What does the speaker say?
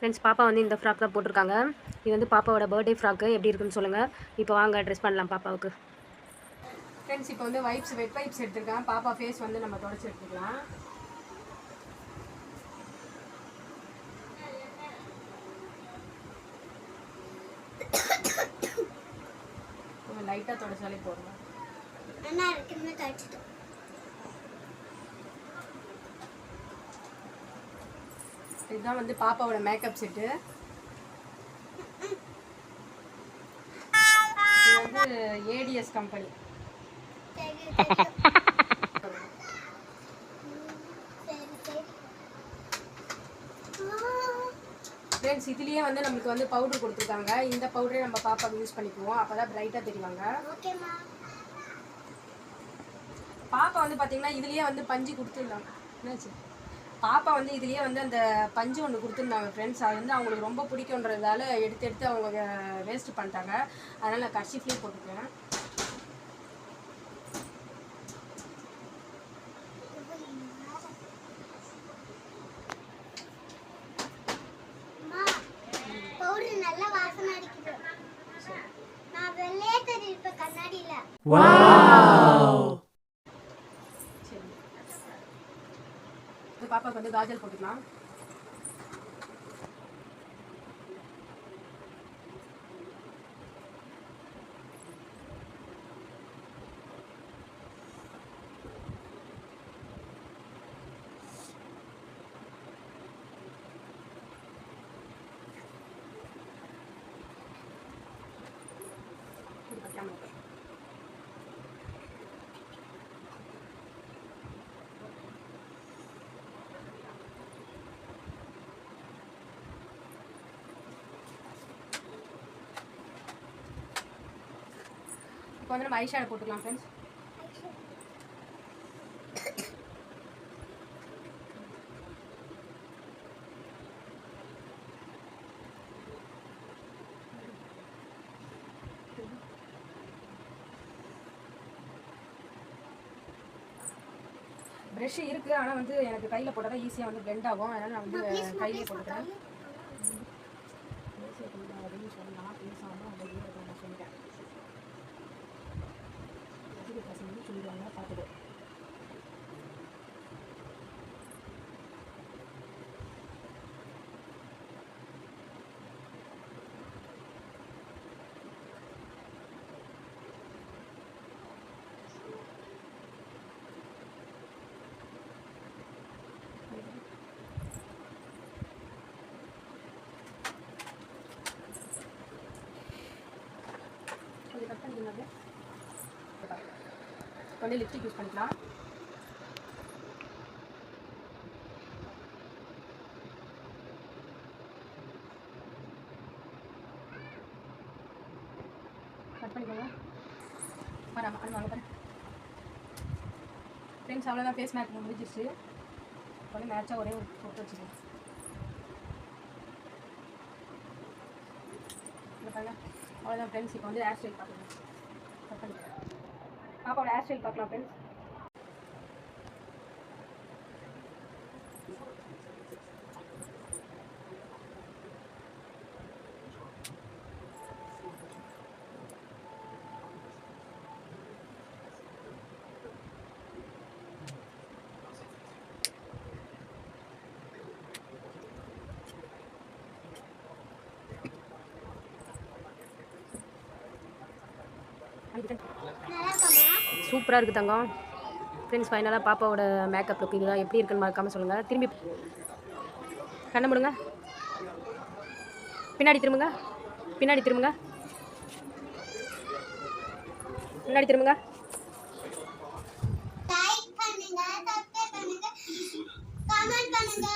Friends, பாப்பா வந்து இந்த ஃப்ராக் தான் போட்டிருக்காங்க. இது வந்து பாப்பாவோட பர்த்டே ஃப்ராக்கு. எப்படி இருக்குன்னு சொல்லுங்கள். இப்போ வாங்க ட்ரெஸ் பண்ணலாம் பாப்பாவுக்கு. ஃப்ரெண்ட்ஸ், இப்போ வந்து வெட் வைப்ஸ் எடுத்துருக்கேன். பாப்பா ஃபேஸ் வந்து நம்ம தொடச்சி எடுத்துக்கலாம். லைட்டாக தொடச்சாலே போடுங்க. இதுதான் வந்து பாப்பாவோட மேக்கப் செட்டு. இது வந்து ஏடிஎஸ் கம்பெனி. ஃப்ரெண்ட்ஸ், இதுலேயே வந்து நம்மளுக்கு வந்து பவுடர் கொடுத்துருக்காங்க. இந்த பவுடரே நம்ம பாப்பாவுக்கு யூஸ் பண்ணிக்குவோம். அப்போ தான் பிரைட்டாக தெரிவாங்க. பாப்பா வந்து பார்த்தீங்கன்னா இதுலேயே வந்து பஞ்சு கொடுத்துருந்தாங்க. என்னாச்சு, பாப்பா வந்து இதுலேயே வந்து அந்த பஞ்சு ஒன்று கொடுத்துருந்தாங்க ஃப்ரெண்ட்ஸ். அது வந்து அவங்களுக்கு ரொம்ப பிடிக்குன்றதால எடுத்து அவங்க வேஸ்ட் பண்ணிட்டாங்க. அதனால் நான் கர்ஷிஃப்லேயே போட்டுக்கிறேன். பாப்பாவுக்கு வந்து காஜல் போட்டுக்கலாம். இப்போ வந்து நம்ம ஐஷேடோ போட்டுக்கலாம் ஃப்ரெண்ட்ஸ். ப்ரஷ் இருக்குது, ஆனால் வந்து எனக்கு கையில் போட்டால் தான் ஈஸியாக வந்து பிளெண்ட் ஆகும். அதனால் நான் வந்து கையிலே போட்டுக்கிறேன். அப்படின்னு சொல்லலாம், பேசாமல் நான் சொல்லிட்டேன். பசங்க சொல்லிடுவாங்க, பார்த்துட்டு. கொஞ்சம் கட் பண்ணிக்கலாம். கொஞ்சம் லிப்ஸ்டிக் யூஸ் பண்ணிக்கலாம். கட் பண்ணிக்கோங்க. வாங்க ஃப்ரெண்ட்ஸ், அவ்வளோதான். ஃபேஸ் மேக் முடிஞ்சிருச்சு. கொஞ்சம் மேட்சாக ஒரே ஒரு ஃபோட்டோ வச்சுக்கோங்க. அவ்வளோதான் ஃப்ரெண்ட்ஸ். இப்போ வந்து ஹேர் ஸ்டைல் பார்க்கலாம். கட் பண்ணிக்கலாம். பாப்பாவோட ஹேர் ஸ்டைல் பார்க்கலாம் ஃப்ரெண்ட்ஸ். சூப்பராக இருக்குது தங்கம். ஃப்ரெண்ட்ஸ், ஃபைனலாக பாப்பாவோட மேக்கப் லுக் இதுதான். எப்படி இருக்குன்னு மறக்காமல் சொல்லுங்கள். திரும்பி கண்ணை மூடுங்க. பின்னாடி திரும்புங்க. பின்னாடி திரும்புங்க. முன்னாடி திரும்புங்க. லைக் பண்ணுங்க, சப்ஸ்கிரைப் பண்ணுங்க, கமெண்ட் பண்ணுங்க.